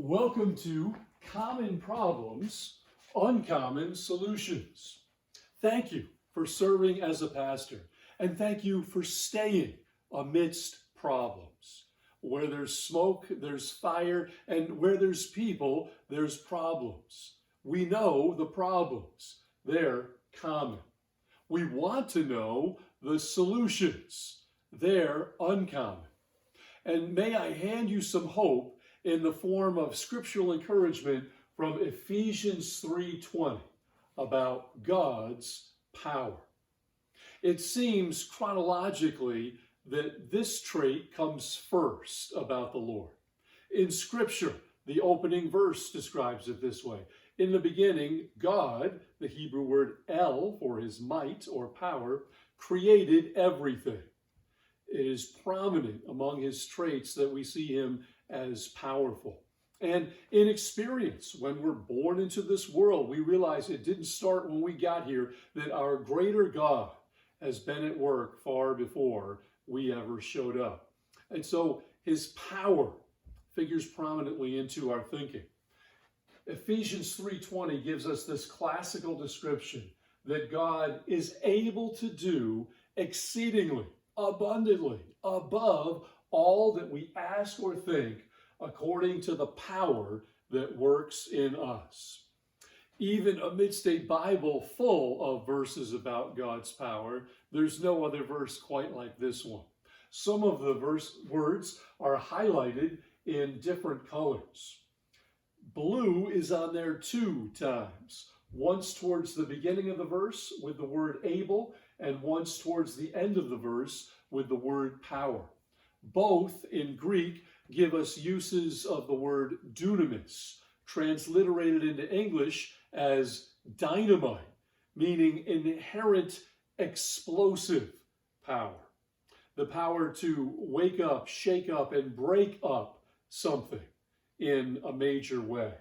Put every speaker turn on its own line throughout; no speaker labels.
Welcome to Common Problems, Uncommon Solutions. Thank you for serving as a pastor, and thank you for staying amidst problems. Where there's smoke, there's fire, and where there's people, there's problems. We know the problems. They're common. We want to know the solutions. They're uncommon. And may I hand you some hope in the form of scriptural encouragement from Ephesians 3:20 about God's power. It seems chronologically that this trait comes first about the Lord. In Scripture, the opening verse describes it this way. In the beginning, God, the Hebrew word El for his might or power, created everything. It is prominent among his traits that we see him as powerful. And in experience, when we're born into this world, we realize it didn't start when we got here, that our greater God has been at work far before we ever showed up. And so his power figures prominently into our thinking. Ephesians 3:20 gives us this classical description that God is able to do exceedingly, abundantly, above all that we ask or think, according to the power that works in us. Even amidst a Bible full of verses about God's power, there's no other verse quite like this one. Some of the words are highlighted in different colors. Blue is on there 2 times, once towards the beginning of the verse with the word able, and once towards the end of the verse with the word power. Both in Greek give us uses of the word dunamis, transliterated into English as dynamite, meaning inherent explosive power. The power to wake up, shake up, and break up something in a major way.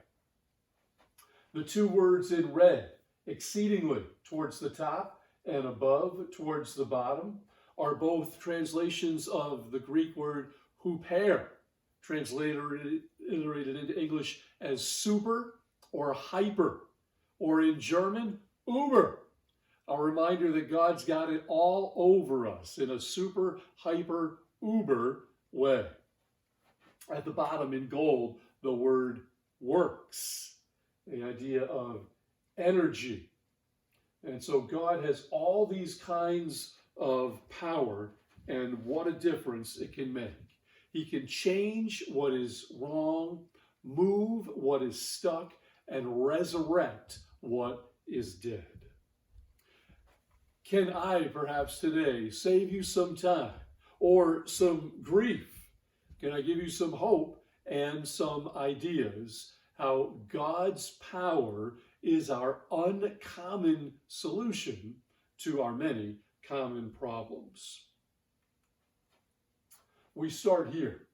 The 2 words in red, exceedingly towards the top and above towards the bottom, are both translations of the Greek word huper, transliterated into English as super or hyper, or in German, Uber. A reminder that God's got it all over us in a super, hyper, uber way. At the bottom in gold, the word works, the idea of energy. And so God has all these kinds of power, and what a difference it can make. He can change what is wrong, move what is stuck, and resurrect what is dead. Can I perhaps today save you some time or some grief? Can I give you some hope and some ideas how God's power is our uncommon solution to our many common problems? We start here.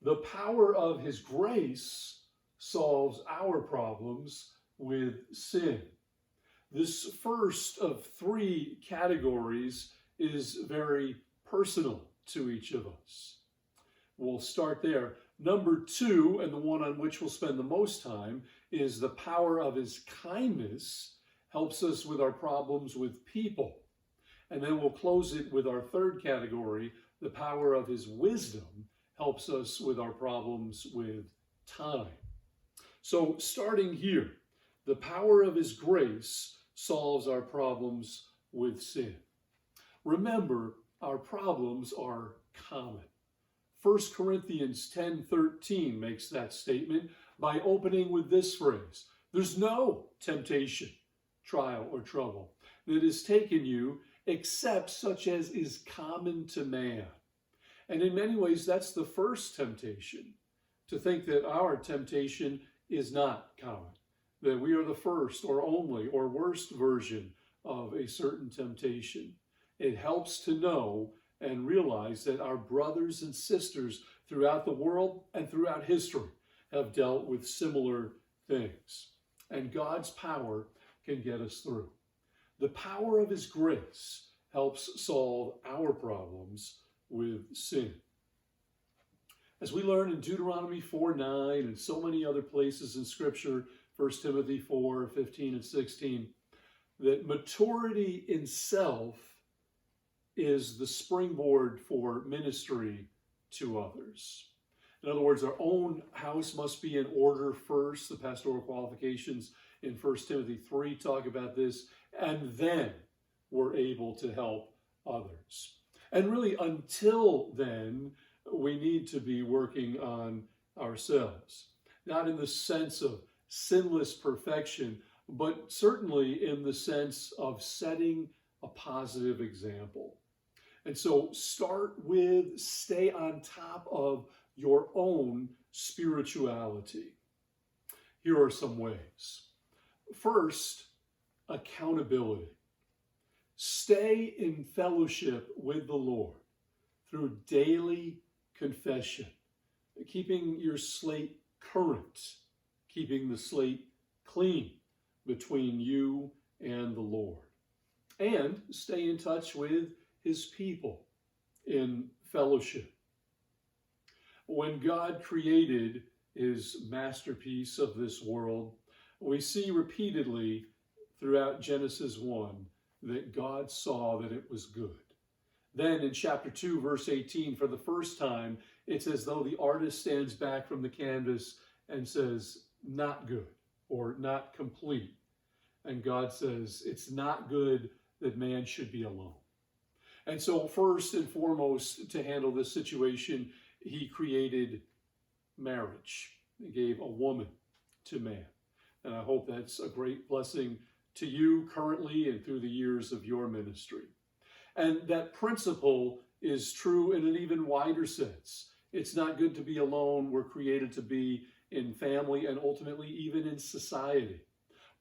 The power of his grace solves our problems with sin. This first of 3 categories is very personal to each of us. We'll start there. Number 2, and the one on which we'll spend the most time, is the power of his kindness helps us with our problems with people. And then we'll close it with our 3rd category, the power of his wisdom helps us with our problems with time. So starting here, the power of his grace solves our problems with sin. Remember, our problems are common. 1 Corinthians 10:13 makes that statement by opening with this phrase: there's no temptation, trial, or trouble that has taken you except such as is common to man. And in many ways, that's the first temptation, to think that our temptation is not common, that we are the first or only or worst version of a certain temptation. It helps to know and realize that our brothers and sisters throughout the world and throughout history have dealt with similar things. And God's power can get us through. The power of his grace helps solve our problems with sin. As we learn in Deuteronomy 4:9 and so many other places in Scripture, 1 Timothy 4:15 and 16, that maturity in self is the springboard for ministry to others. In other words, our own house must be in order first. The pastoral qualifications in 1 Timothy 3 talk about this, and then we're able to help others. And really, until then, we need to be working on ourselves, not in the sense of sinless perfection, but certainly in the sense of setting a positive example. And so stay on top of your own spirituality. Here are some ways. First, accountability. Stay in fellowship with the Lord through daily confession, keeping your slate current, keeping the slate clean between you and the Lord. And stay in touch with his people in fellowship. When God created his masterpiece of this world, we see repeatedly throughout Genesis 1 that God saw that it was good. Then in chapter 2, verse 18, for the first time, it's as though the artist stands back from the canvas and says, not good or not complete. And God says, it's not good that man should be alone. And so first and foremost, to handle this situation, he created marriage. He gave a woman to man. And I hope that's a great blessing to you currently and through the years of your ministry. And that principle is true in an even wider sense. It's not good to be alone. We're created to be in family and ultimately even in society.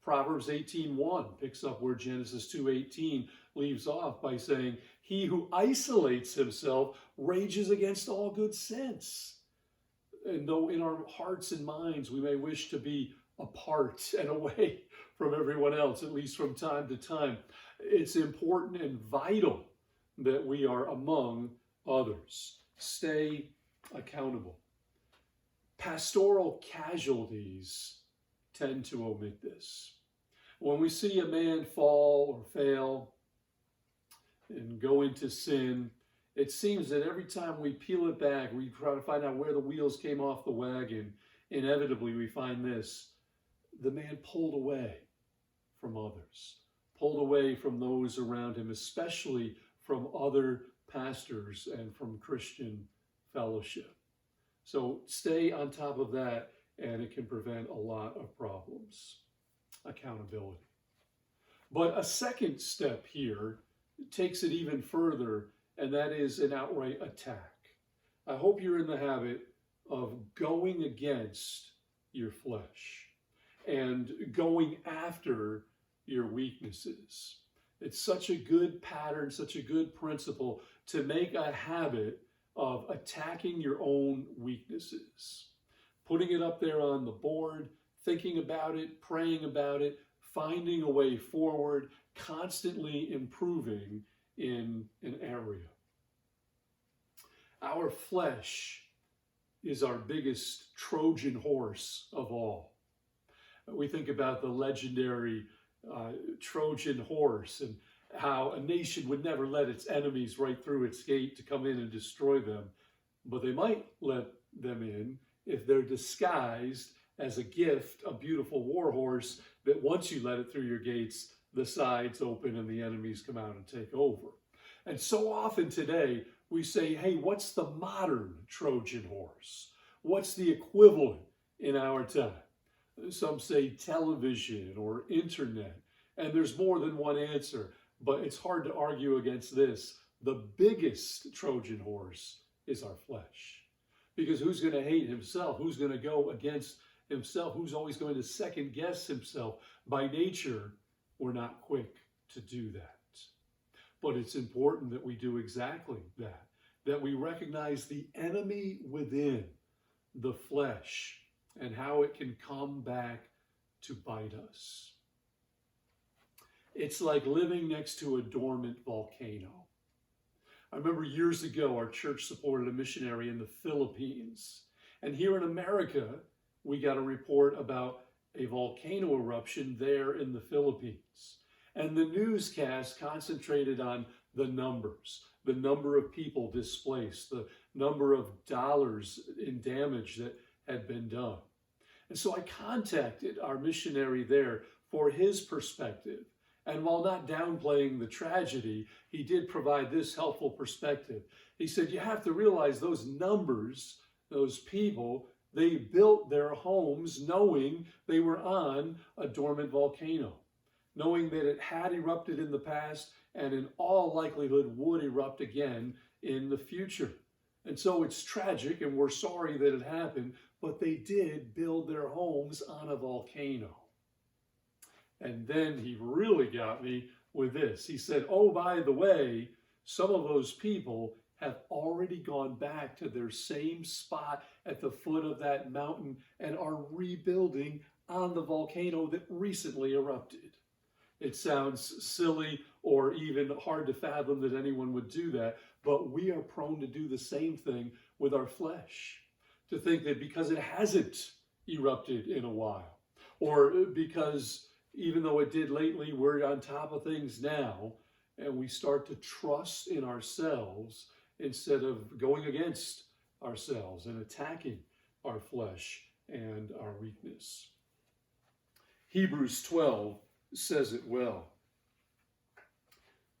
Proverbs 18:1 picks up where Genesis 2:18 leaves off by saying, he who isolates himself rages against all good sense. And though in our hearts and minds we may wish to be apart and away from everyone else, at least from time to time, it's important and vital that we are among others. Stay accountable. Pastoral casualties tend to omit this. When we see a man fall or fail and go into sin, it seems that every time we peel it back, we try to find out where the wheels came off the wagon, inevitably we find this: the man pulled away from others, pulled away from those around him, especially from other pastors and from Christian fellowship. So stay on top of that, and it can prevent a lot of problems. Accountability. But a second step here takes it even further, and that is an outright attack. I hope you're in the habit of going against your flesh and going after your weaknesses. It's such a good pattern, such a good principle to make a habit of attacking your own weaknesses, putting it up there on the board, thinking about it, praying about it, finding a way forward, constantly improving in an area. Our flesh is our biggest Trojan horse of all. We think about the legendary Trojan horse and how a nation would never let its enemies right through its gate to come in and destroy them, but they might let them in if they're disguised as a gift, a beautiful war horse that once you let it through your gates, the sides open and the enemies come out and take over. And so often today we say, hey, what's the modern Trojan horse? What's the equivalent in our time? Some say television or internet, and there's more than one answer, but it's hard to argue against this. The biggest Trojan horse is our flesh. Because who's going to hate himself? Who's going to go against himself? Who's always going to second guess himself? By nature, we're not quick to do that. But it's important that we do exactly that, that we recognize the enemy within, the flesh, and how it can come back to bite us. It's like living next to a dormant volcano. I remember years ago, our church supported a missionary in the Philippines. And here in America, we got a report about a volcano eruption there in the Philippines. And the newscast concentrated on the numbers, the number of people displaced, the number of dollars in damage that had been done. And so I contacted our missionary there for his perspective. And while not downplaying the tragedy, he did provide this helpful perspective. He said, you have to realize those numbers, those people, they built their homes knowing they were on a dormant volcano, knowing that it had erupted in the past and in all likelihood would erupt again in the future. And so it's tragic and we're sorry that it happened, but they did build their homes on a volcano. And then he really got me with this. He said, oh, by the way, some of those people have already gone back to their same spot at the foot of that mountain and are rebuilding on the volcano that recently erupted. It sounds silly or even hard to fathom that anyone would do that, but we are prone to do the same thing with our flesh. To think that because it hasn't erupted in a while, or because even though it did lately, we're on top of things now, and we start to trust in ourselves instead of going against ourselves and attacking our flesh and our weakness. Hebrews 12 says it well.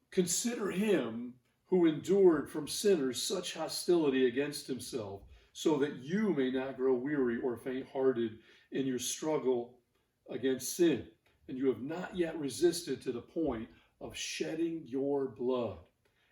Consider him who endured from sinners such hostility against himself, so that you may not grow weary or faint-hearted in your struggle against sin. And you have not yet resisted to the point of shedding your blood.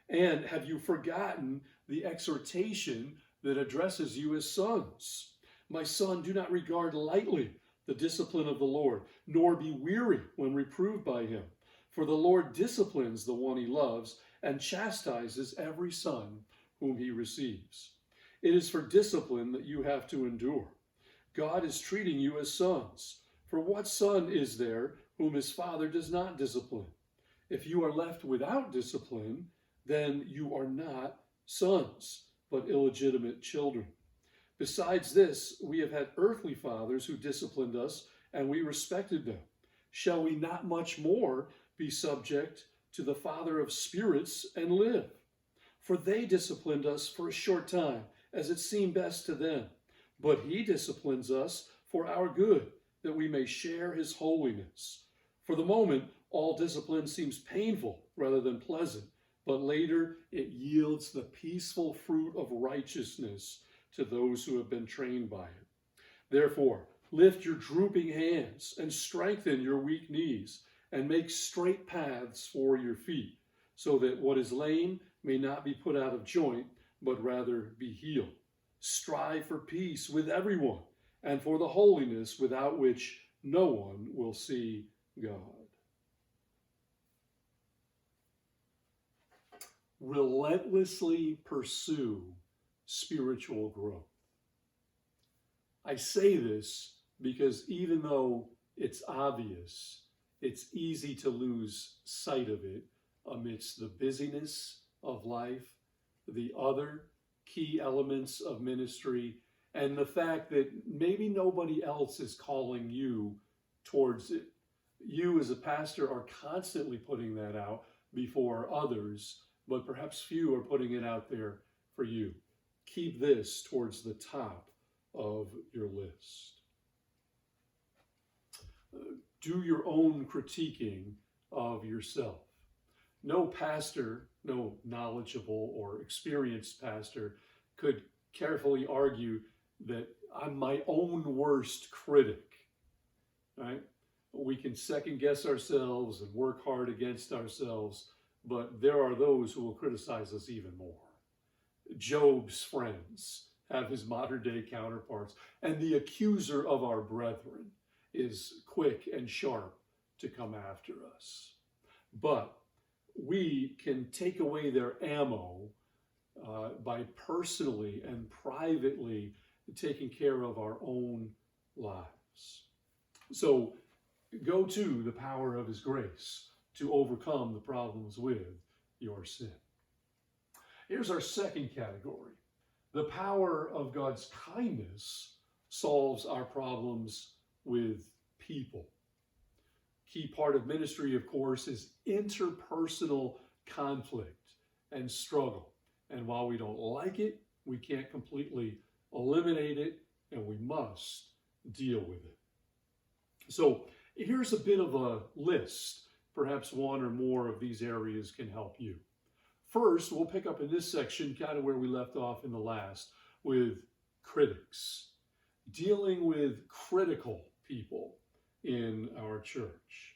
And have you forgotten the exhortation that addresses you as sons? My son, do not regard lightly the discipline of the Lord, nor be weary when reproved by him. For the Lord disciplines the one he loves and chastises every son whom he receives. It is for discipline that you have to endure. God is treating you as sons. For what son is there whom his father does not discipline? If you are left without discipline, then you are not sons, but illegitimate children. Besides this, we have had earthly fathers who disciplined us, and we respected them. Shall we not much more be subject to the Father of spirits and live? For they disciplined us for a short time, as it seemed best to them. But he disciplines us for our good, that we may share his holiness. For the moment, all discipline seems painful rather than pleasant, but later it yields the peaceful fruit of righteousness to those who have been trained by it. Therefore, lift your drooping hands and strengthen your weak knees, and make straight paths for your feet, so that what is lame may not be put out of joint, but rather be healed. Strive for peace with everyone, and for the holiness without which no one will see God. Relentlessly pursue spiritual growth. I say this because even though it's obvious, it's easy to lose sight of it amidst the busyness of life, the other key elements of ministry, and the fact that maybe nobody else is calling you towards it. You as a pastor are constantly putting that out before others, but perhaps few are putting it out there for you. Keep this towards the top of your list. Do your own critiquing of yourself. No pastor, no knowledgeable or experienced pastor could carefully argue that I'm my own worst critic, right? We can second guess ourselves and work hard against ourselves, but there are those who will criticize us even more. Job's friends have his modern day counterparts, and the accuser of our brethren is quick and sharp to come after us. But we can take away their ammo by personally and privately taking care of our own lives. So go to the power of his grace to overcome the problems with your sin. Here's our second category. The power of God's kindness solves our problems with people. Key part of ministry, of course, is interpersonal conflict and struggle. And while we don't like it, we can't completely eliminate it, and we must deal with it. So here's a bit of a list. Perhaps one or more of these areas can help you. First, we'll pick up in this section kind of where we left off in the last with critics. Dealing with critical people in our church.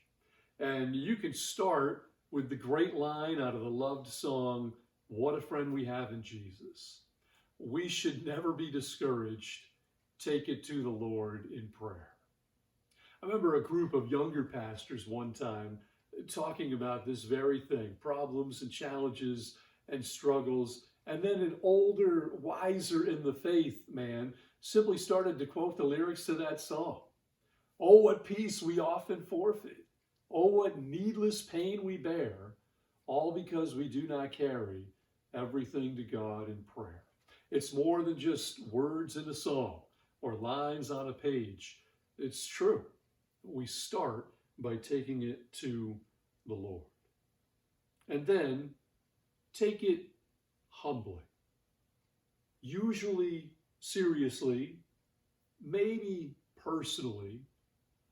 And you can start with the great line out of the loved song, "What a Friend We Have in Jesus." We should never be discouraged. Take it to the Lord in prayer. I remember a group of younger pastors one time talking about this very thing, problems and challenges and struggles. And then an older, wiser in the faith man simply started to quote the lyrics to that song. Oh, what peace we often forfeit. Oh, what needless pain we bear, all because we do not carry everything to God in prayer. It's more than just words in a song or lines on a page. It's true. We start by taking it to the Lord. And then take it humbly. Usually seriously, maybe personally,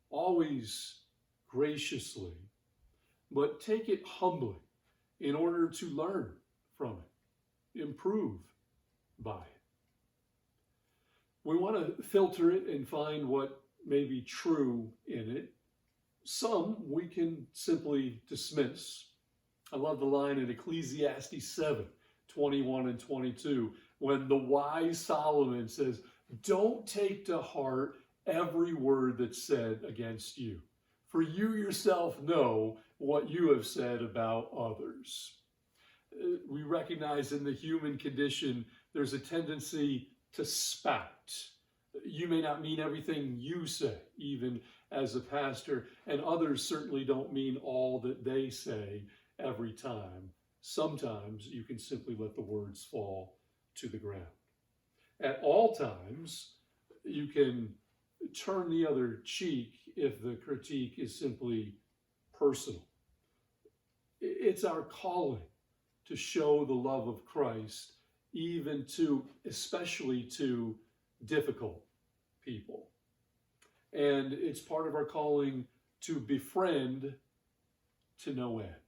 always graciously, but take it humbly in order to learn from it, improve by it. We want to filter it and find what may be true in it. Some we can simply dismiss. I love the line in Ecclesiastes 7, 21 and 22, when the wise Solomon says, "Don't take to heart every word that's said against you, for you yourself know what you have said about others." We recognize in the human condition, there's a tendency to spout. You may not mean everything you say, even as a pastor, and others certainly don't mean all that they say every time. Sometimes you can simply let the words fall to the ground. At all times, you can turn the other cheek if the critique is simply personal. It's our calling to show the love of Christ, even to, especially to difficult people. And it's part of our calling to befriend to no end,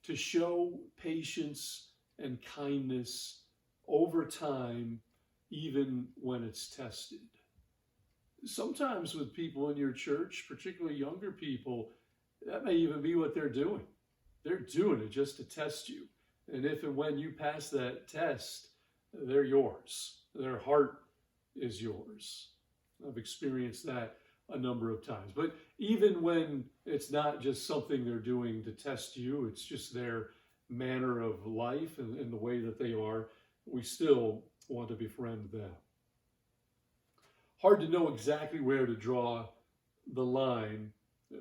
to show patience and kindness over time, even when it's tested. Sometimes with people in your church, particularly younger people, that may even be what they're doing. They're doing it just to test you. And if and when you pass that test, they're yours. Their heart is yours. I've experienced that a number of times. But even when it's not just something they're doing to test you, it's just their manner of life and the way that they are, we still want to befriend them. Hard to know exactly where to draw the line.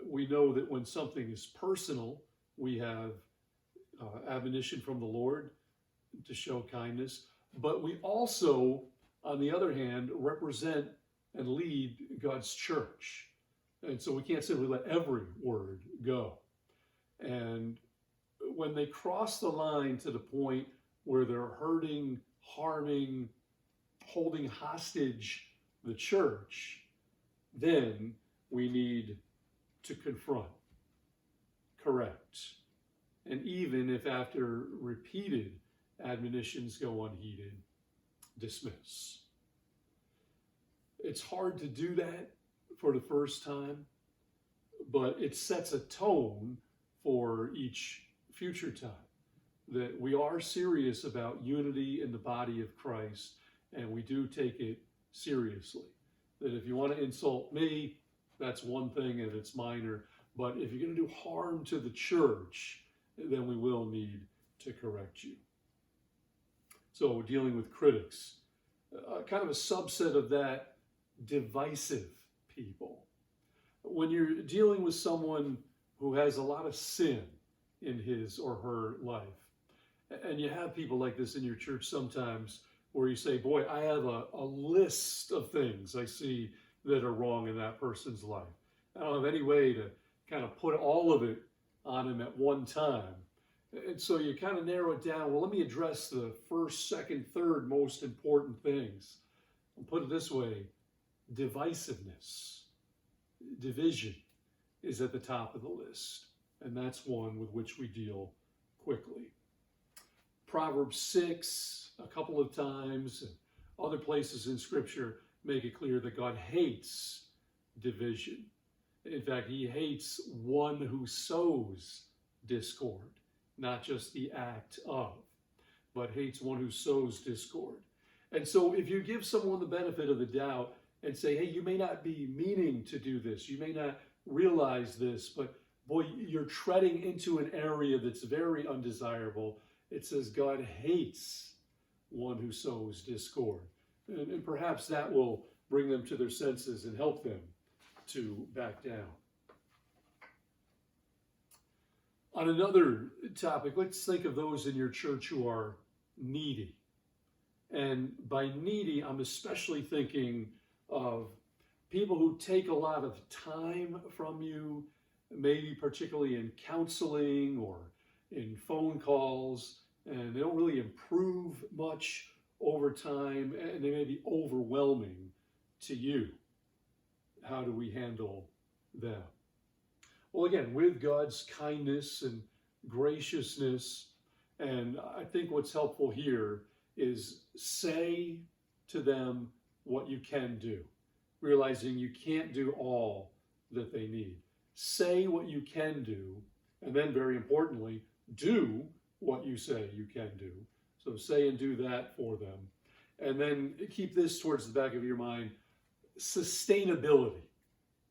We know that when something is personal, we have admonition from the Lord to show kindness, but we also, on the other hand, represent and lead God's church. And so we can't simply let every word go. And when they cross the line to the point where they're hurting, harming, holding hostage the church, then we need to confront, correct, and even if after repeated admonitions go unheeded, dismiss. It's hard to do that for the first time, but it sets a tone for each future time that we are serious about unity in the body of Christ, and we do take it seriously. That if you want to insult me, that's one thing and it's minor, but if you're going to do harm to the church, then we will need to correct you. So dealing with critics, kind of a subset of that, divisive people. When you're dealing with someone who has a lot of sin in his or her life, And you have people like this in your church sometimes where you say, boy, I have a list of things I see that are wrong in that person's life. I don't have any way to kind of put all of it on him at one time. And so you kind of narrow it down. Well, let me address the first, second, third most important things. I'll put it this way: divisiveness, division is at the top of the list. And that's one with which we deal quickly. Proverbs 6, a couple of times, and other places in Scripture make it clear that God hates division. In fact, he hates one who sows discord, not just the act of, but hates one who sows discord. And so if you give someone the benefit of the doubt and say, hey, you may not be meaning to do this, you may not realize this, but boy, you're treading into an area that's very undesirable. It says God hates one who sows discord. And perhaps that will bring them to their senses and help them to back down. On another topic, let's think of those in your church who are needy. And by needy, I'm especially thinking of people who take a lot of time from you, maybe particularly in counseling or in phone calls, and they don't really improve much over time, and they may be overwhelming to you. How do we handle them? Well, again, with God's kindness and graciousness, and I think what's helpful here is say to them what you can do, realizing you can't do all that they need. Say what you can do, and then very importantly, do what you say you can do. So say and do that for them. And then keep this towards the back of your mind. Sustainability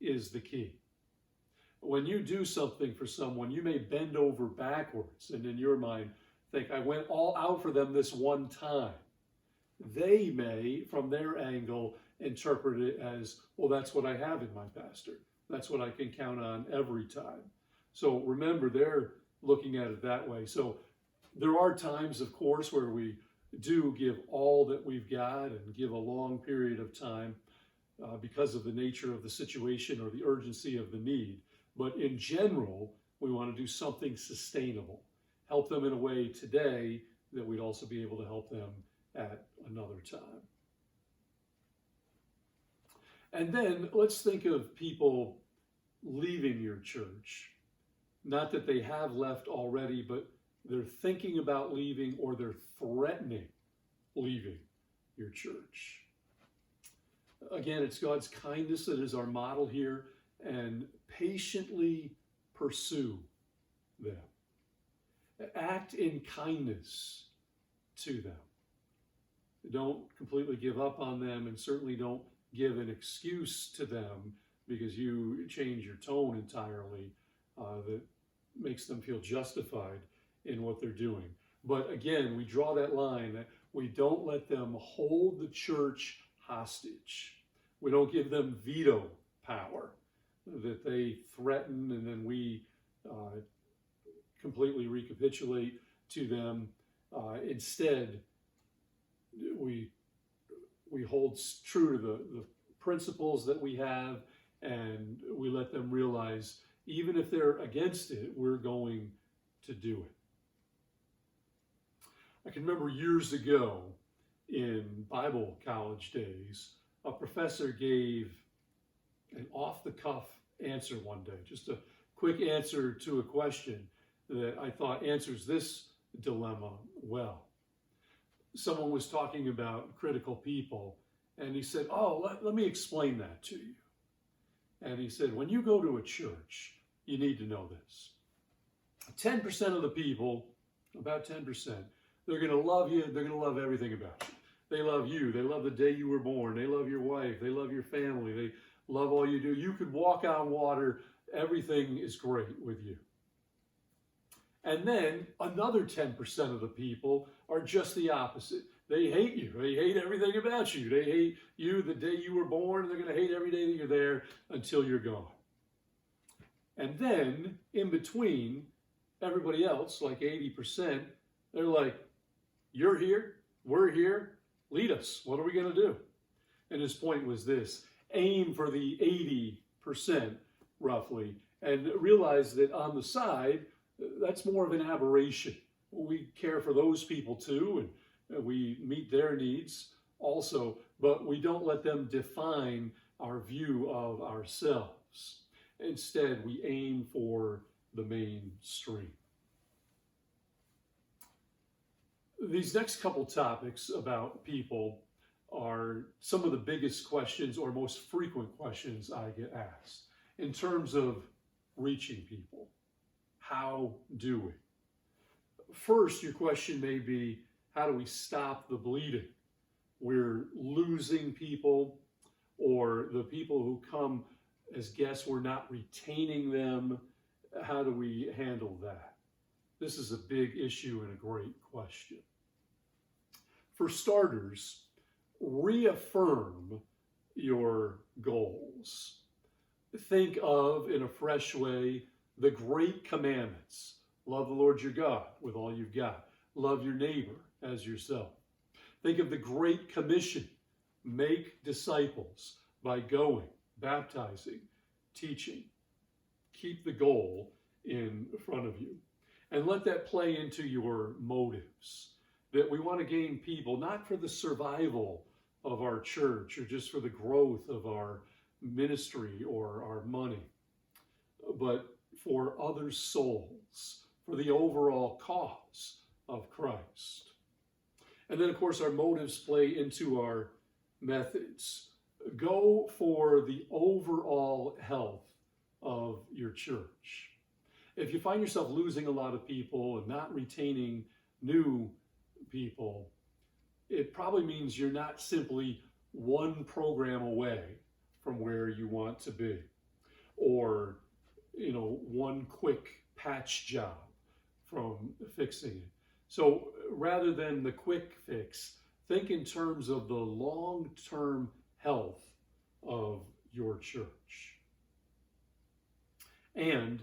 is the key. When you do something for someone, you may bend over backwards and in your mind think, I went all out for them this one time. They may, from their angle, interpret it as, well, that's what I have in my pastor. That's what I can count on every time. So remember, they're looking at it that way. So there are times, of course, where we do give all that we've got and give a long period of time because of the nature of the situation or the urgency of the need. But in general, we want to do something sustainable. Help them in a way today that we'd also be able to help them at another time. And then let's think of people leaving your church. Not that they have left already, but they're thinking about leaving or they're threatening leaving your church. Again, it's God's kindness that is our model here, and patiently pursue them. Act in kindness to them. Don't completely give up on them, and certainly don't give an excuse to them because you change your tone entirely that makes them feel justified in what they're doing. But again, we draw that line that we don't let them hold the church hostage. We don't give them veto power that they threaten and then we completely recapitulate to them. Instead, we hold true to the principles that we have, and we let them realize even if they're against it, we're going to do it. I can remember years ago in Bible college days, a professor gave an off-the-cuff answer one day, just a quick answer to a question that I thought answers this dilemma well. Someone was talking about critical people, and he said, let me explain that to you. And he said, when you go to a church, you need to know this. 10% of the people, about 10%, they're going to love you. They're going to love everything about you. They love you. They love the day you were born. They love your wife. They love your family. They love all you do. You could walk on water. Everything is great with you. And then another 10% of the people are just the opposite. They hate you. They hate everything about you. They hate you the day you were born. They're going to hate every day that you're there until you're gone. And then in between, everybody else, like 80%, They're like, you're here, we're here, lead us. What are we going to do? And his point was this: aim for the 80% roughly, and realize that on the side, that's more of an aberration. We care for those people too, and we meet their needs also, but we don't let them define our view of ourselves. Instead, we aim for the mainstream. These next couple topics about people are some of the biggest questions or most frequent questions I get asked in terms of reaching people. How do we? First, your question may be, how do we stop the bleeding? We're losing people, or the people who come as guests, we're not retaining them. How do we handle that? This is a big issue and a great question. For starters, reaffirm your goals. Think of, in a fresh way, the great commandments. Love the Lord your God with all you've got. Love your neighbor as yourself. Think of the Great Commission. Make disciples by going, baptizing, teaching. Keep the goal in front of you. And let that play into your motives. That we want to gain people, not for the survival of our church or just for the growth of our ministry or our money, but for other souls, for the overall cause of Christ. And then, of course, our motives play into our methods. Go for the overall health of your church. If you find yourself losing a lot of people and not retaining new people, it probably means you're not simply one program away from where you want to be, or one quick patch job from fixing it. So rather than the quick fix, think in terms of the long-term health of your church. And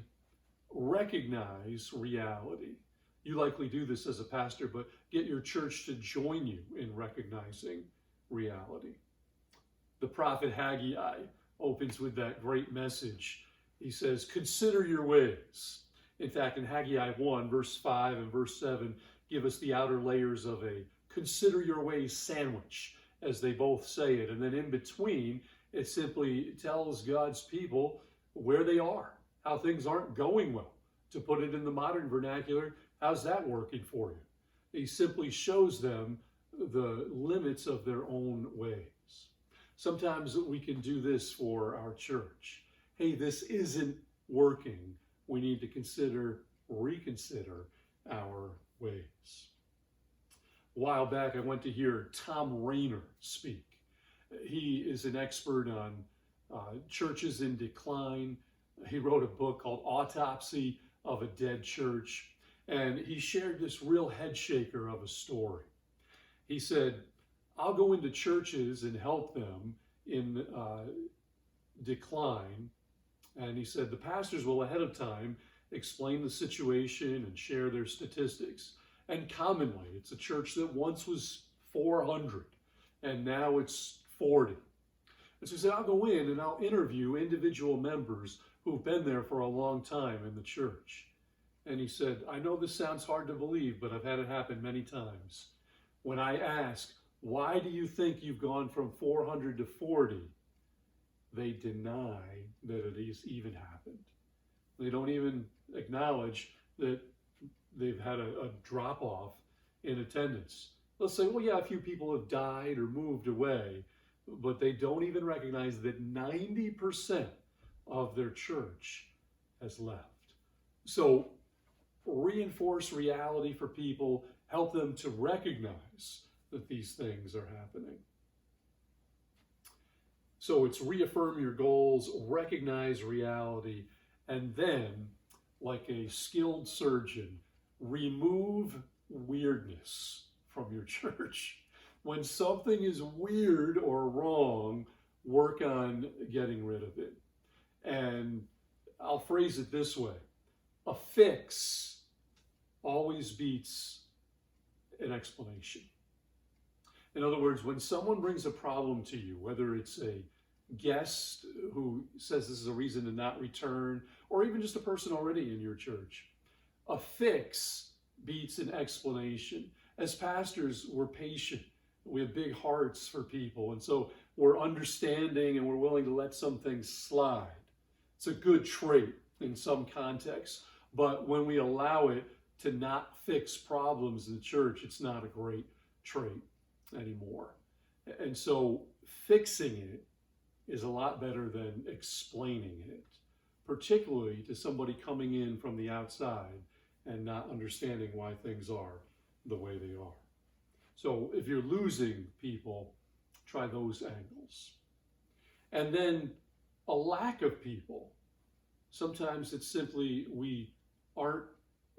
recognize reality. You likely do this as a pastor, but get your church to join you in recognizing reality. The prophet Haggai opens with that great message. He says, consider your ways. In fact, in Haggai 1, verse 5 and verse 7, give us the outer layers of a consider your ways sandwich, as they both say it. And then in between, it simply tells God's people where they are, how things aren't going well. To put it in the modern vernacular, how's that working for you? He simply shows them the limits of their own ways. Sometimes we can do this for our church. Hey, this isn't working. We need to reconsider our ways. A while back, I went to hear Tom Rainer speak. He is an expert on churches in decline. He wrote a book called Autopsy of a Dead Church, and he shared this real head shaker of a story. He said, I'll go into churches and help them in decline. And he said, the pastors will ahead of time explain the situation and share their statistics. And commonly, it's a church that once was 400 and now it's 40. And so he said, I'll go in and I'll interview individual members who've been there for a long time in the church. And he said, I know this sounds hard to believe, but I've had it happen many times. When I ask, why do you think you've gone from 400 to 40? They deny that it has even happened. They don't even acknowledge that they've had a drop-off in attendance. They'll say, well, yeah, a few people have died or moved away, but they don't even recognize that 90% of their church has left. So reinforce reality for people, help them to recognize that these things are happening. So it's reaffirm your goals, recognize reality, and then, like a skilled surgeon, remove weirdness from your church. When something is weird or wrong, work on getting rid of it. And I'll phrase it this way. A fix always beats an explanation. In other words, when someone brings a problem to you, whether it's a guest who says this is a reason to not return, or even just a person already in your church, a fix beats an explanation. As pastors, we're patient. We have big hearts for people, and so we're understanding and we're willing to let some things slide. It's a good trait in some contexts, but when we allow it to not fix problems in the church, it's not a great trait anymore. And so fixing it is a lot better than explaining it, particularly to somebody coming in from the outside and not understanding why things are the way they are. So if you're losing people, try those angles. And then a lack of people. Sometimes it's simply we aren't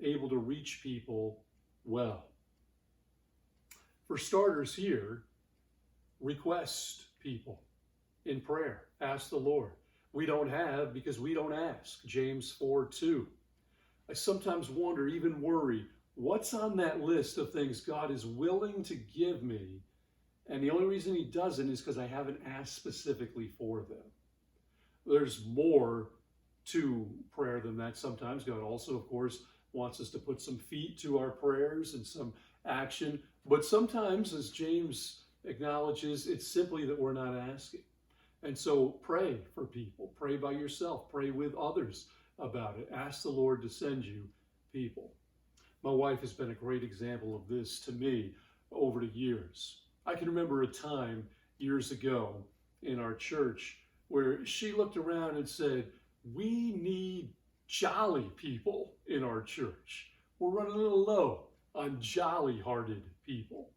able to reach people well. For starters here, request people in prayer. Ask the Lord. We don't have because we don't ask. James 4:2. I sometimes wonder, even worry, what's on that list of things God is willing to give me, and the only reason he doesn't is because I haven't asked specifically for them. There's more to prayer than that sometimes. God also, of course, wants us to put some feet to our prayers and some action, but sometimes, as James acknowledges, it's simply that we're not asking. And so pray for people, pray by yourself, pray with others about it. Ask the Lord to send you people. My wife has been a great example of this to me over the years. I can remember a time years ago in our church where she looked around and said, we need jolly people in our church. We're running a little low on jolly-hearted people.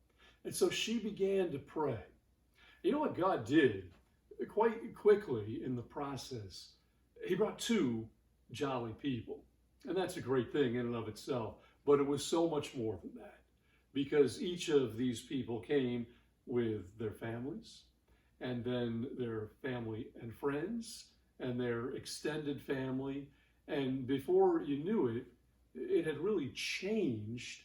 And so she began to pray. You know what God did? Quite quickly in the process, he brought 2 jolly people. And that's a great thing in and of itself. But it was so much more than that, because each of these people came with their families, and then their family and friends, and their extended family. And before you knew it, it had really changed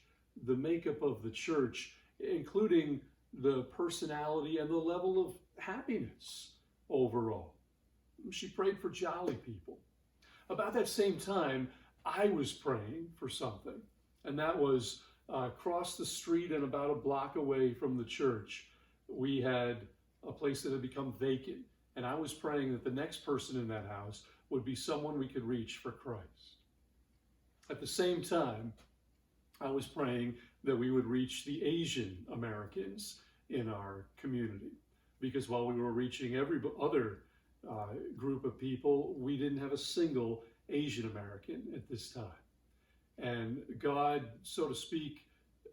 the makeup of the church, including the personality and the level of happiness overall. She prayed for jolly people. About that same time, I was praying for something, and that was across the street and about a block away from the church. We had a place that had become vacant, and I was praying that the next person in that house would be someone we could reach for Christ. At the same time, I was praying that we would reach the Asian Americans in our community, because while we were reaching every other group of people, we didn't have a single Asian American at this time. And God, so to speak,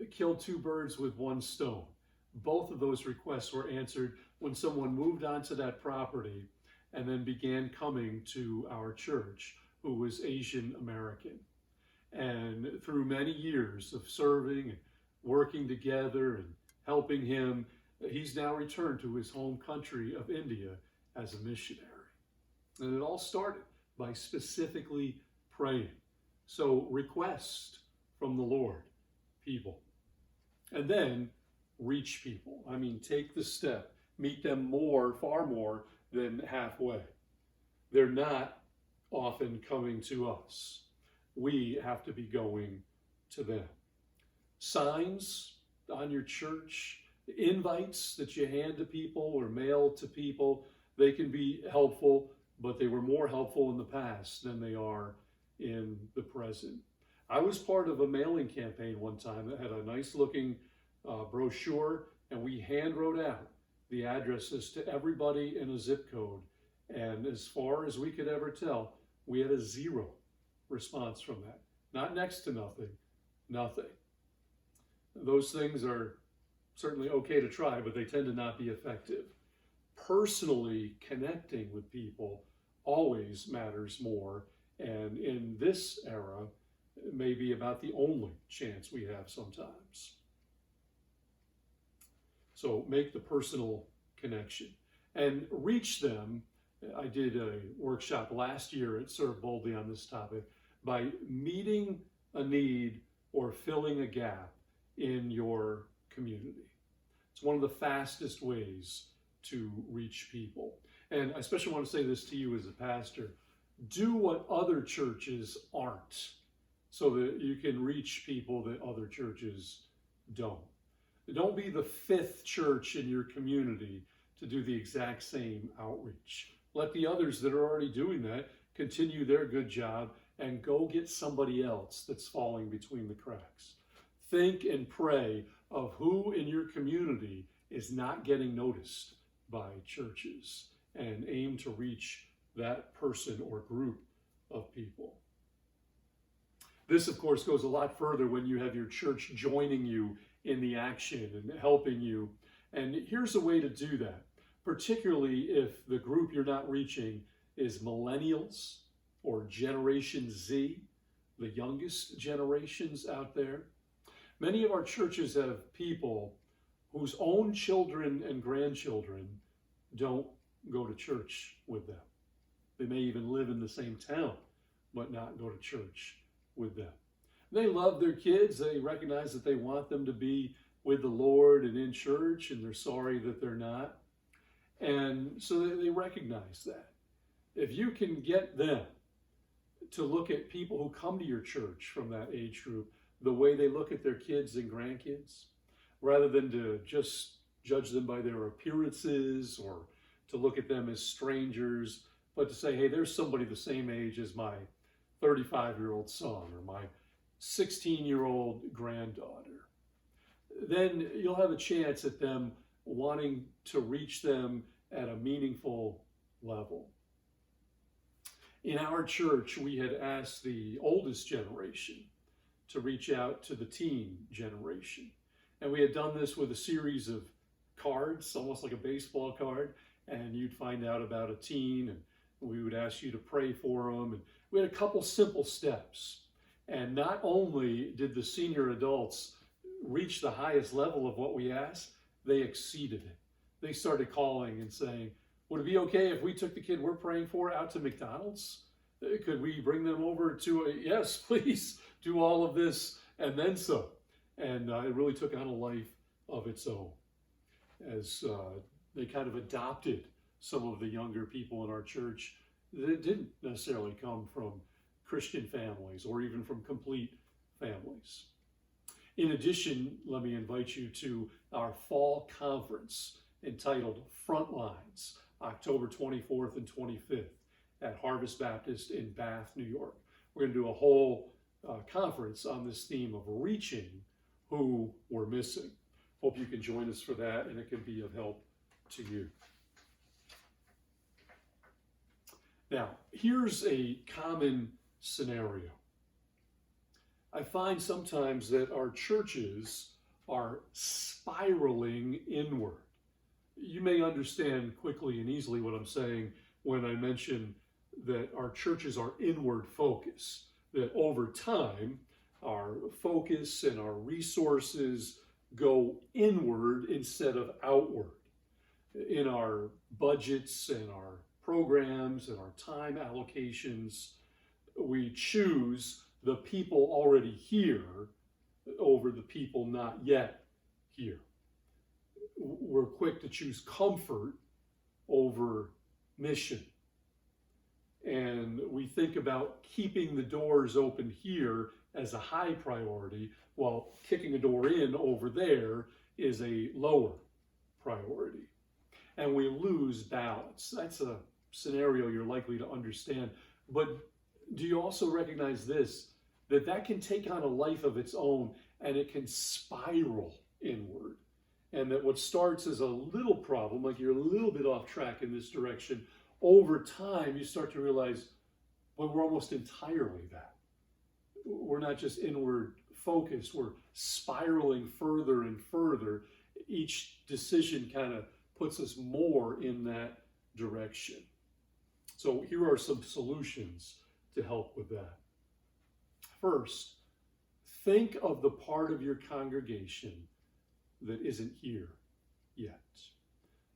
killed 2 birds with 1 stone. Both of those requests were answered when someone moved onto that property and then began coming to our church who was Asian American. And through many years of serving and working together and helping him, he's now returned to his home country of India as a missionary. And it all started by specifically praying. So request from the Lord people. And then reach people. I mean, take the step. Meet them more, far more than halfway. They're not often coming to us. We have to be going to them. Signs on your church, invites that you hand to people or mail to people, they can be helpful, but they were more helpful in the past than they are in the present. I was part of a mailing campaign one time that had a nice looking brochure, and we hand wrote out the addresses to everybody in a zip code. And as far as we could ever tell, we had a 0 response from that. Not next to nothing, nothing. Those things are certainly okay to try, but they tend to not be effective. Personally connecting with people always matters more, and in this era, it may be about the only chance we have sometimes. So make the personal connection and reach them. I did a workshop last year at Serve Boldly on this topic by meeting a need or filling a gap in your community. It's one of the fastest ways to reach people. And I especially want to say this to you as a pastor. Do what other churches aren't so that you can reach people that other churches don't. Don't be the fifth church in your community to do the exact same outreach. Let the others that are already doing that continue their good job and go get somebody else that's falling between the cracks. Think and pray of who in your community is not getting noticed by churches and aim to reach that person or group of people. This, of course, goes a lot further when you have your church joining you in the action and helping you. And here's a way to do that, particularly if the group you're not reaching is millennials or Generation Z, the youngest generations out there. Many of our churches have people whose own children and grandchildren don't go to church with them. They may even live in the same town, but not go to church with them. They love their kids. They recognize that they want them to be with the Lord and in church, and they're sorry that they're not. And so they recognize that. If you can get them to look at people who come to your church from that age group the way they look at their kids and grandkids, rather than to just judge them by their appearances or to look at them as strangers, but to say, hey, there's somebody the same age as my 35-year-old son or my 16-year-old granddaughter, then you'll have a chance at them wanting to reach them at a meaningful level. In our church, we had asked the oldest generation to reach out to the teen generation. And we had done this with a series of cards, almost like a baseball card, and you'd find out about a teen, and we would ask you to pray for them. And we had a couple simple steps. And not only did the senior adults reach the highest level of what we asked, they exceeded it. They started calling and saying, would it be okay if we took the kid we're praying for out to McDonald's? Could we bring them over to yes, please do all of this and then some. And it really took on a life of its own as they kind of adopted some of the younger people in our church that didn't necessarily come from Christian families or even from complete families. In addition, let me invite you to our fall conference entitled Frontlines, October 24th and 25th at Harvest Baptist in Bath, New York. We're going to do a whole conference on this theme of reaching who we're missing. Hope you can join us for that and it can be of help to you. Now, here's a common scenario. I find sometimes that our churches are spiraling inward. You may understand quickly and easily what I'm saying when I mention that our churches are inward focused, that over time, our focus and our resources go inward instead of outward. In our budgets and our programs and our time allocations, we choose the people already here over the people not yet here. We're quick to choose comfort over mission. And we think about keeping the doors open here as a high priority, while kicking a door in over there is a lower priority. And we lose balance. That's a scenario you're likely to understand. But do you also recognize this, that can take on a life of its own and it can spiral inward? And that what starts as a little problem, like you're a little bit off track in this direction, over time you start to realize, well, we're almost entirely that. We're not just inward focused, we're spiraling further and further. Each decision kind of puts us more in that direction. So here are some solutions to help with that. First, think of the part of your congregation that isn't here yet.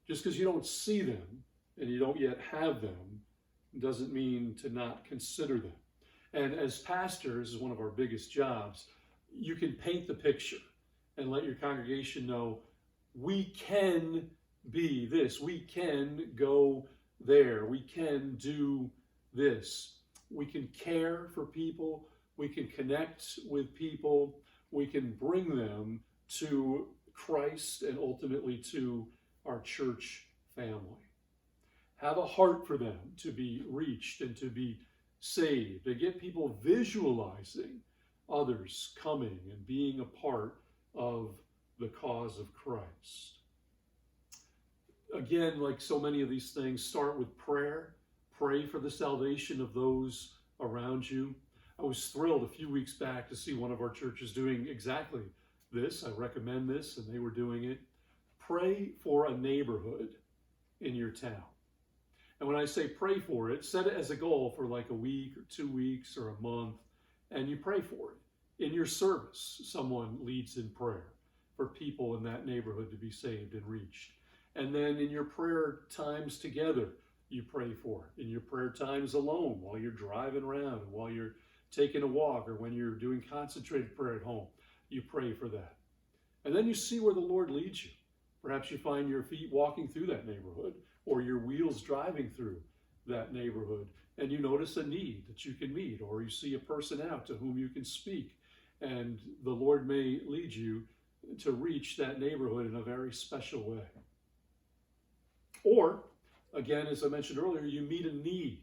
Just because you don't see them and you don't yet have them doesn't mean to not consider them. And as pastors, is one of our biggest jobs, you can paint the picture and let your congregation know we can be this, we can go there, we can do this. We can care for people, we can connect with people, we can bring them to Christ and ultimately to our church family. Have a heart for them to be reached and to be saved, to get people visualizing others coming and being a part of the cause of Christ. Again, like so many of these things, start with prayer. Pray for the salvation of those around you. I was thrilled a few weeks back to see one of our churches doing exactly this. I recommend this, and they were doing it. Pray for a neighborhood in your town. And when I say pray for it, set it as a goal for like a week or 2 weeks or a month, and you pray for it. In your service, someone leads in prayer for people in that neighborhood to be saved and reached. And then in your prayer times together, you pray for it. In your prayer times alone, while you're driving around, while you're taking a walk, or when you're doing concentrated prayer at home, you pray for that. And then you see where the Lord leads you. Perhaps you find your feet walking through that neighborhood, or your wheels driving through that neighborhood, and you notice a need that you can meet, or you see a person out to whom you can speak, and the Lord may lead you to reach that neighborhood in a very special way. Or, again, as I mentioned earlier, you meet a need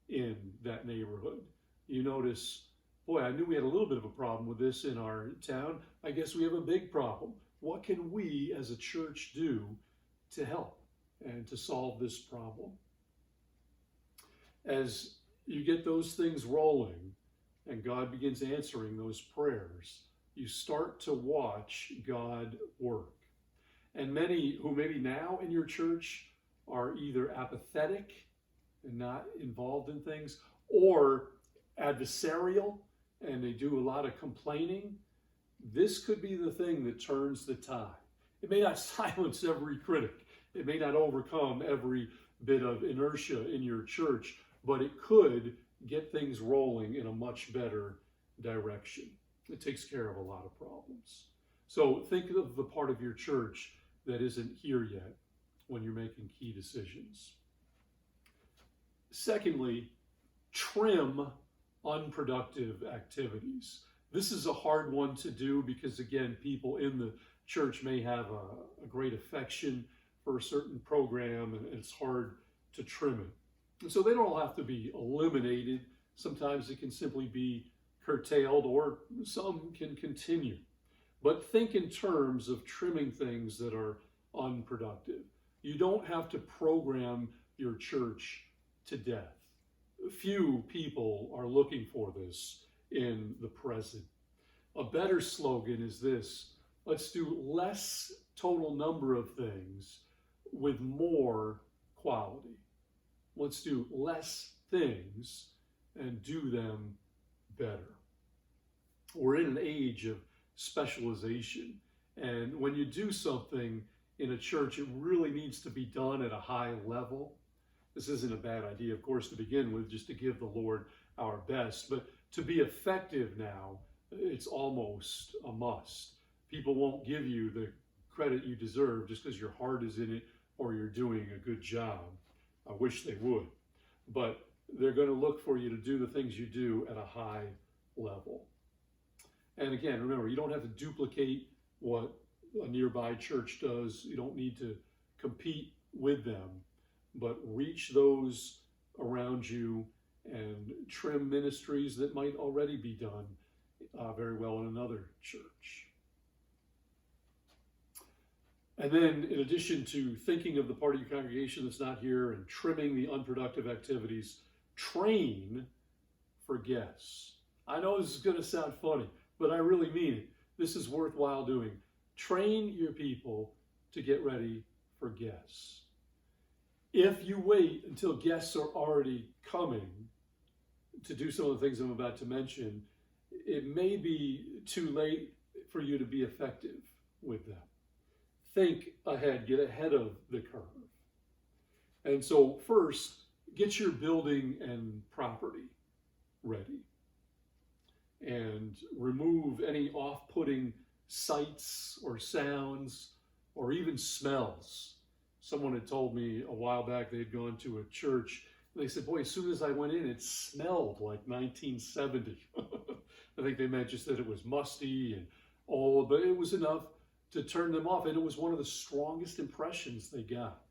in that neighborhood. You notice, boy, I knew we had a little bit of a problem with this in our town. I guess we have a big problem. What can we as a church do to help and to solve this problem? As you get those things rolling and God begins answering those prayers, you start to watch God work. And many who maybe now in your church are either apathetic and not involved in things, or adversarial and they do a lot of complaining, this could be the thing that turns the tide. It may not silence every critic. It may not overcome every bit of inertia in your church, but it could get things rolling in a much better direction. It takes care of a lot of problems. So think of the part of your church that isn't here yet when you're making key decisions. Secondly, trim unproductive activities. This is a hard one to do because, again, people in the church may have a great affection for a certain program, and it's hard to trim it. And so they don't all have to be eliminated. Sometimes it can simply be curtailed, or some can continue. But think in terms of trimming things that are unproductive. You don't have to program your church to death. Few people are looking for this in the present. A better slogan is this: let's do less total number of things with more quality. Let's do less things and do them better. We're in an age of specialization, and when you do something in a church, it really needs to be done at a high level. This isn't a bad idea, of course, to begin with, just to give the Lord our best, but to be effective now, it's almost a must. People won't give you the credit you deserve just because your heart is in it or you're doing a good job. I wish they would, but they're going to look for you to do the things you do at a high level. And again, remember, you don't have to duplicate what a nearby church does. You don't need to compete with them, but reach those around you and trim ministries that might already be done very well in another church. And then, in addition to thinking of the part of your congregation that's not here and trimming the unproductive activities, train for guests. I know this is going to sound funny, but I really mean it. This is worthwhile doing. Train your people to get ready for guests. If you wait until guests are already coming to do some of the things I'm about to mention, it may be too late for you to be effective with them. Think ahead, get ahead of the curve. And so first, get your building and property ready and remove any off-putting sights or sounds or even smells. Someone had told me a while back they'd gone to a church. They said, boy, as soon as I went in, it smelled like 1970. I think they meant just that it was musty and old, but it was enough to turn them off. And it was one of the strongest impressions they got.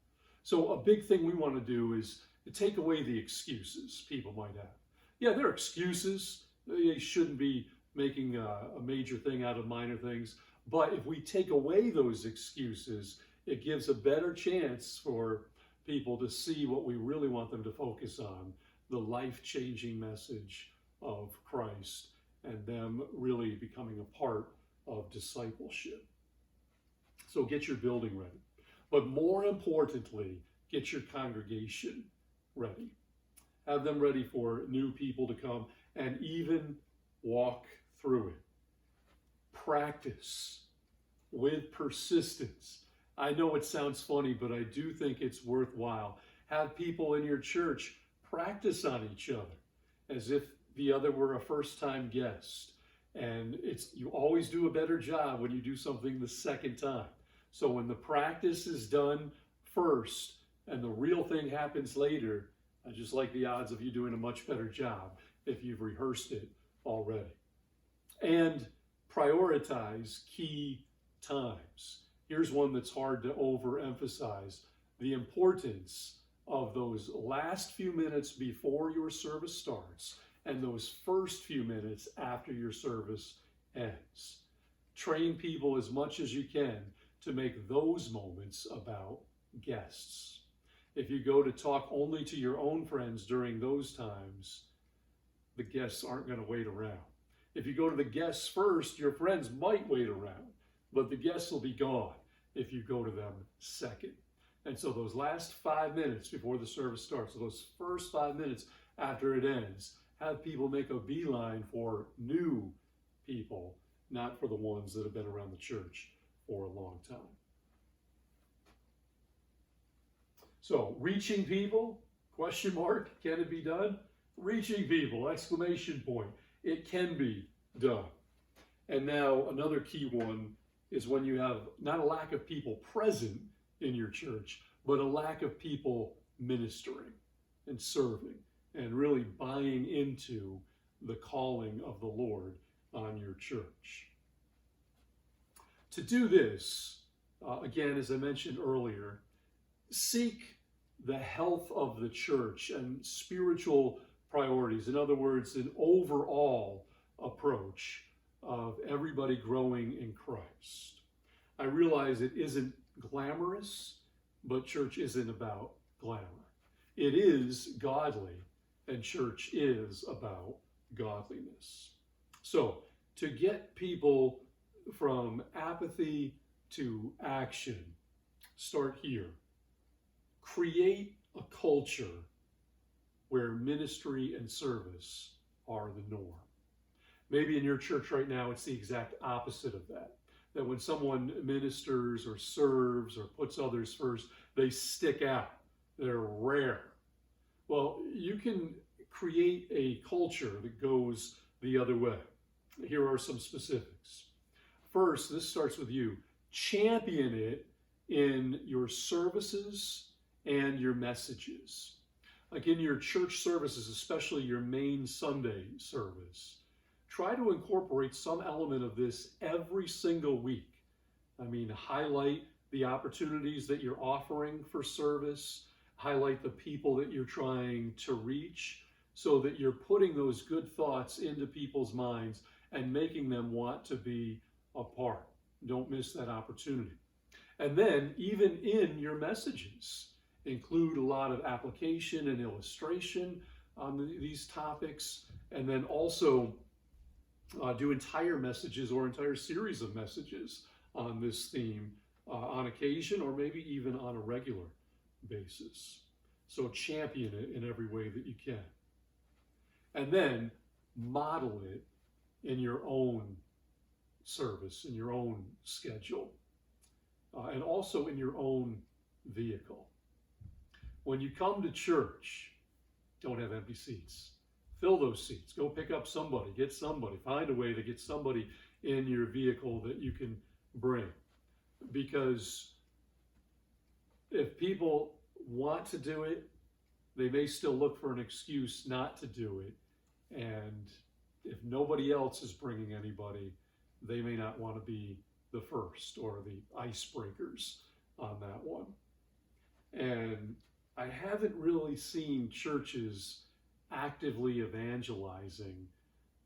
So a big thing we want to do is to take away the excuses people might have. Yeah, there are excuses. They shouldn't be making a major thing out of minor things. But if we take away those excuses, it gives a better chance for people to see what we really want them to focus on, the life-changing message of Christ and them really becoming a part of discipleship. So get your building ready. But more importantly, get your congregation ready. Have them ready for new people to come and even walk through it. Practice with persistence. I know it sounds funny, but I do think it's worthwhile. Have people in your church practice on each other as if the other were a first-time guest. And you always do a better job when you do something the second time. So when the practice is done first and the real thing happens later, I just like the odds of you doing a much better job if you've rehearsed it already. And prioritize key times. Here's one that's hard to overemphasize: the importance of those last few minutes before your service starts and those first few minutes after your service ends. Train people as much as you can to make those moments about guests. If you go to talk only to your own friends during those times, the guests aren't going to wait around. If you go to the guests first, your friends might wait around, but the guests will be gone if you go to them second. And so those last 5 minutes before the service starts, so those first 5 minutes after it ends, have people make a beeline for new people, not for the ones that have been around the church for a long time. So, reaching people, question mark, can it be done? Reaching people, exclamation point, it can be done. And now another key one is when you have not a lack of people present in your church, but a lack of people ministering and serving and really buying into the calling of the Lord on your church. To do this, again, as I mentioned earlier, seek the health of the church and spiritual priorities. In other words, an overall approach of everybody growing in Christ. I realize it isn't glamorous, but church isn't about glamour. It is godly, and church is about godliness. So, to get people from apathy to action, start here. Create a culture where ministry and service are the norm. Maybe in your church right now, it's the exact opposite of that. That when someone ministers or serves or puts others first, they stick out. They're rare. Well, you can create a culture that goes the other way. Here are some specifics. First, this starts with you. Champion it in your services and your messages. Like in your church services, especially your main Sunday service. Try to incorporate some element of this every single week. I mean, highlight the opportunities that you're offering for service, highlight the people that you're trying to reach, so that you're putting those good thoughts into people's minds and making them want to be a part. Don't miss that opportunity. And then, even in your messages, include a lot of application and illustration on these topics, and then also do entire messages or entire series of messages on this theme on occasion, or maybe even on a regular basis. So champion it in every way that you can. And then model it in your own service, in your own schedule, and also in your own vehicle. When you come to church, don't have empty seats. Fill those seats. Go pick up somebody, get somebody, find a way to get somebody in your vehicle that you can bring. Because if people want to do it, they may still look for an excuse not to do it. And if nobody else is bringing anybody, they may not want to be the first or the icebreakers on that one. And I haven't really seen churches actively evangelizing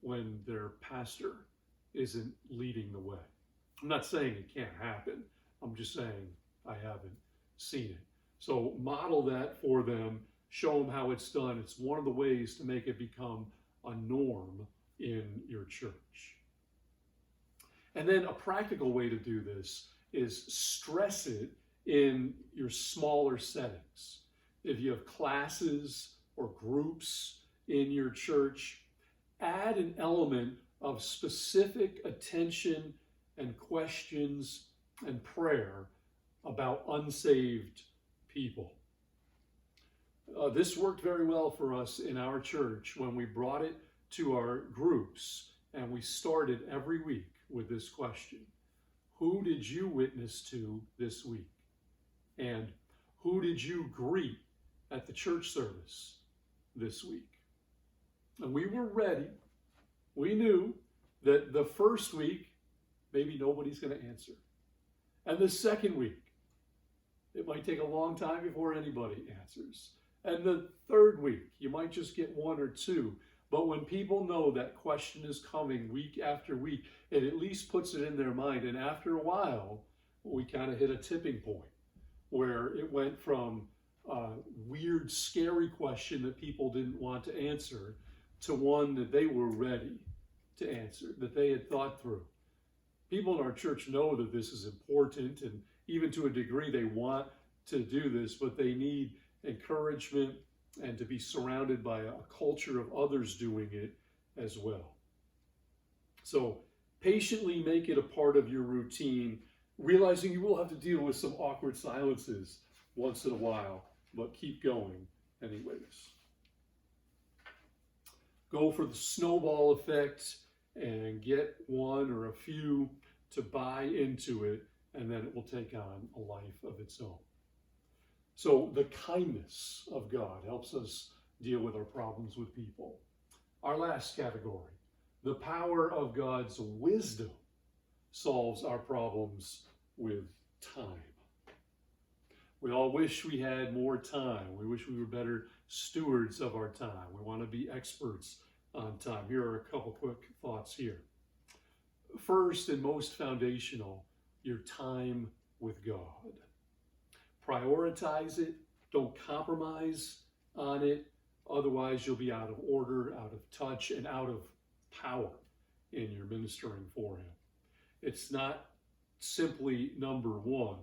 when their pastor isn't leading the way. I'm not saying it can't happen. I'm just saying I haven't seen it. So model that for them, show them how it's done. It's one of the ways to make it become a norm in your church. And then a practical way to do this is stress it in your smaller settings. If you have classes or groups in your church, add an element of specific attention and questions and prayer about unsaved people. This worked very well for us in our church when we brought it to our groups, and we started every week with this question: who did you witness to this week? And who did you greet at the church service this week? And we were ready. We knew that the first week, maybe nobody's going to answer. And the second week, it might take a long time before anybody answers. And the third week, you might just get one or two. But when people know that question is coming week after week, it at least puts it in their mind. And after a while, we kind of hit a tipping point where it went from a weird, scary question that people didn't want to answer to one that they were ready to answer, that they had thought through. People in our church know that this is important, and even to a degree they want to do this, but they need encouragement and to be surrounded by a culture of others doing it as well. So patiently make it a part of your routine, realizing you will have to deal with some awkward silences once in a while, but keep going anyways. Go for the snowball effect and get one or a few to buy into it, and then it will take on a life of its own. So the kindness of God helps us deal with our problems with people. Our last category, the power of God's wisdom solves our problems with time. We all wish we had more time. We wish we were better stewards of our time. We want to be experts on time. Here are a couple quick thoughts here. First and most foundational, your time with God. Prioritize it. Don't compromise on it. Otherwise, you'll be out of order, out of touch, and out of power in your ministering for Him. It's not simply number one.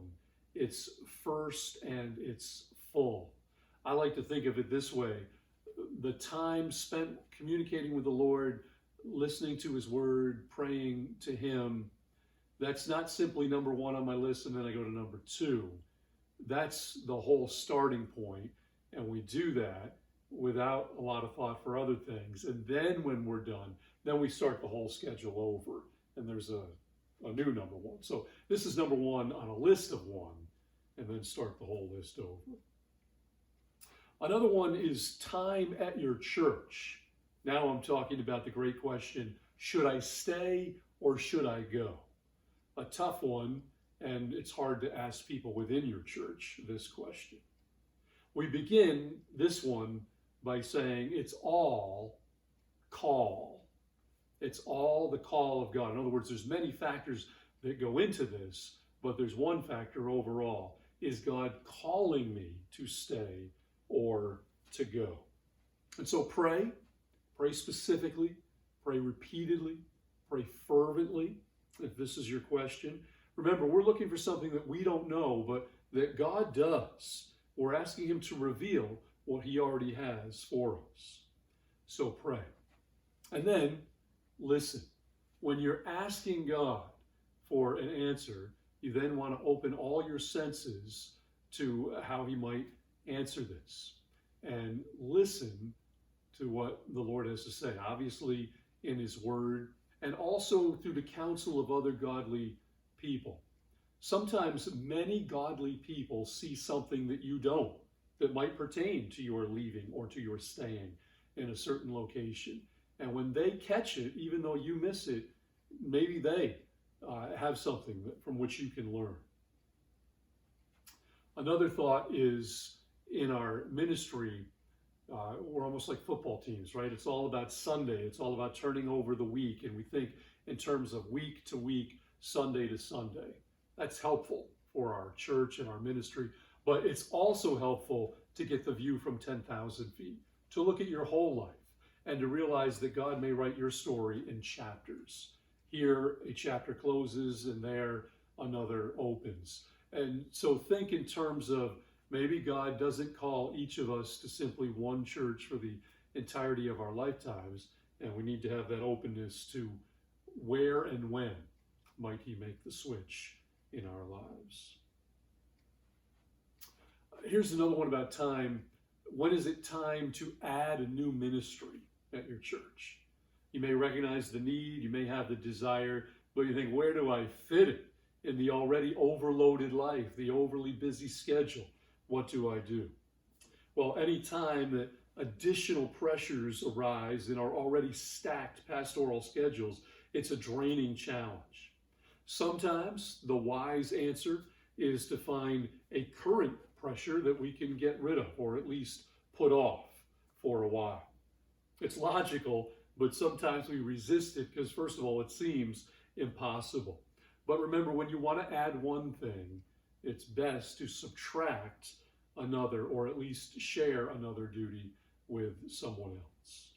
It's first and it's full. I like to think of it this way. The time spent communicating with the Lord, listening to His Word, praying to Him, that's not simply number one on my list and then I go to number two. That's the whole starting point, and we do that without a lot of thought for other things. And then when we're done, then we start the whole schedule over, and there's a new number one. So this is number one on a list of one, and then start the whole list over. Another one is time at your church. Now I'm talking about the great question, should I stay or should I go? A tough one, and it's hard to ask people within your church this question. We begin this one by saying it's all call. It's all the call of God. In other words, there's many factors that go into this, but there's one factor overall. Is God calling me to stay or to go? And so pray specifically, pray repeatedly, pray fervently, if this is your question. Remember, we're looking for something that we don't know, but that God does. We're asking Him to reveal what He already has for us. So pray. And then listen. When you're asking God for an answer, you then want to open all your senses to how He might answer this. And listen to what the Lord has to say. Obviously, in His Word, and also through the counsel of other godly people. Sometimes many godly people see something that you don't, that might pertain to your leaving or to your staying in a certain location. And when they catch it, even though you miss it, maybe they have something from which you can learn. Another thought is in our ministry, we're almost like football teams, right? It's all about Sunday. It's all about turning over the week. And we think in terms of week to week, Sunday to Sunday. That's helpful for our church and our ministry, but it's also helpful to get the view from 10,000 feet, to look at your whole life and to realize that God may write your story in chapters. Here, a chapter closes and there another opens. And so think in terms of maybe God doesn't call each of us to simply one church for the entirety of our lifetimes, and we need to have that openness to where and when might he make the switch in our lives. Here's another one about time. When is it time to add a new ministry at your church? You may recognize the need, you may have the desire, but you think, where do I fit it in the already overloaded life, the overly busy schedule? What do I do? Well, any time that additional pressures arise in our already stacked pastoral schedules, it's a draining challenge. Sometimes the wise answer is to find a current pressure that we can get rid of, or at least put off for a while. It's logical, but sometimes we resist it because, first of all, it seems impossible. But remember, when you want to add one thing, it's best to subtract another, or at least share another duty with someone else.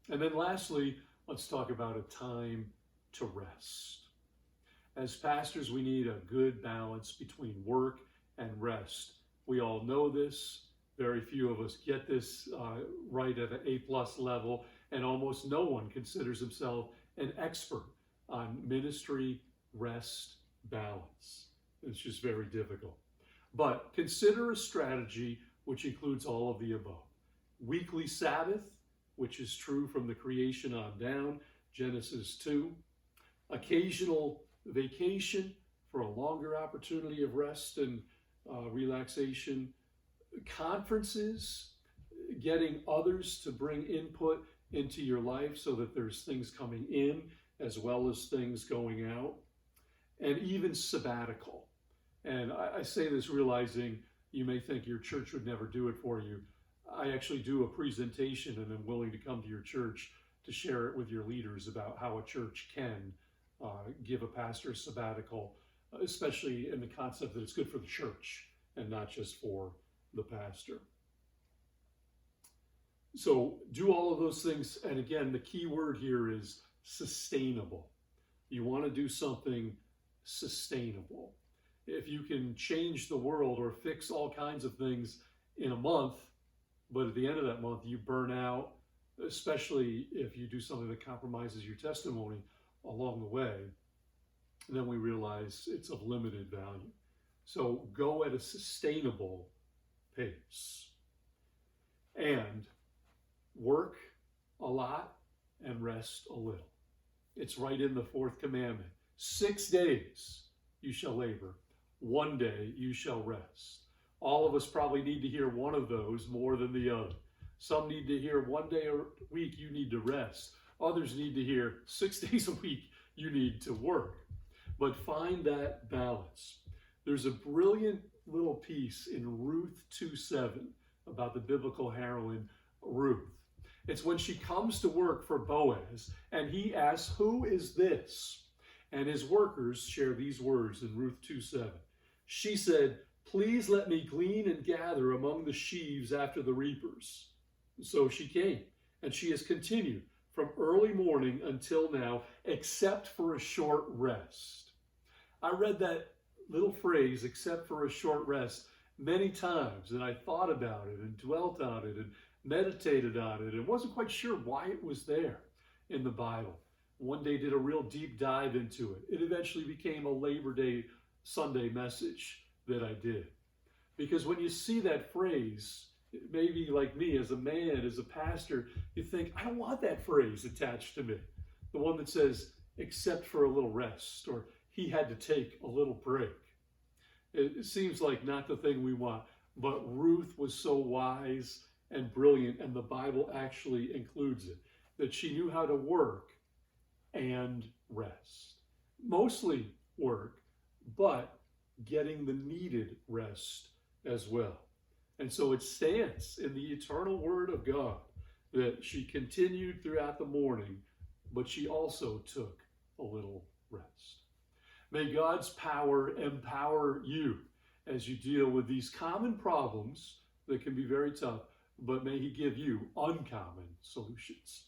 And then lastly, let's talk about a time to rest. As pastors, we need a good balance between work and rest. We all know this. Very few of us get this right at an A+ level, and almost no one considers himself an expert on ministry, rest, balance. It's just very difficult. But consider a strategy which includes all of the above. Weekly Sabbath, which is true from the creation on down, Genesis 2. Occasional vacation for a longer opportunity of rest and relaxation. Conferences, getting others to bring input into your life so that there's things coming in as well as things going out. And even sabbatical. And I say this realizing you may think your church would never do it for you. I actually do a presentation and I'm willing to come to your church to share it with your leaders about how a church can give a pastor a sabbatical, especially in the concept that it's good for the church and not just for the pastor. So do all of those things. And again, the key word here is sustainable. You want to do something sustainable. If you can change the world or fix all kinds of things in a month, but at the end of that month you burn out, especially if you do something that compromises your testimony along the way, then we realize it's of limited value. So go at a sustainable pace and work a lot and rest a little. It's right in the fourth commandment. 6 days you shall labor, 1 day you shall rest. All of us probably need to hear one of those more than the other. Some need to hear 1 day a week you need to rest. Others need to hear 6 days a week you need to work. But find that balance. There's a brilliant little piece in Ruth 2:7 about the biblical heroine Ruth. It's when she comes to work for Boaz and he asks, "Who is this?" And his workers share these words in Ruth 2:7. She said, "Please let me glean and gather among the sheaves after the reapers." So she came, and she has continued from early morning until now, except for a short rest. I read that little phrase, "except for a short rest," many times, and I thought about it and dwelt on it and meditated on it and wasn't quite sure why it was there in the Bible. One day did a real deep dive into it. It eventually became a Labor Day Sunday message that I did. Because when you see that phrase, maybe like me as a man, as a pastor, you think, I don't want that phrase attached to me. the one that says, except for a little rest, or he had to take a little break. It seems like not the thing we want, but Ruth was so wise and brilliant, and the Bible actually includes it, that she knew how to work and rest. Mostly work, but getting the needed rest as well. And so it stands in the eternal Word of God that she continued throughout the morning, but she also took a little rest. May God's power empower you as you deal with these common problems that can be very tough, but may He give you uncommon solutions.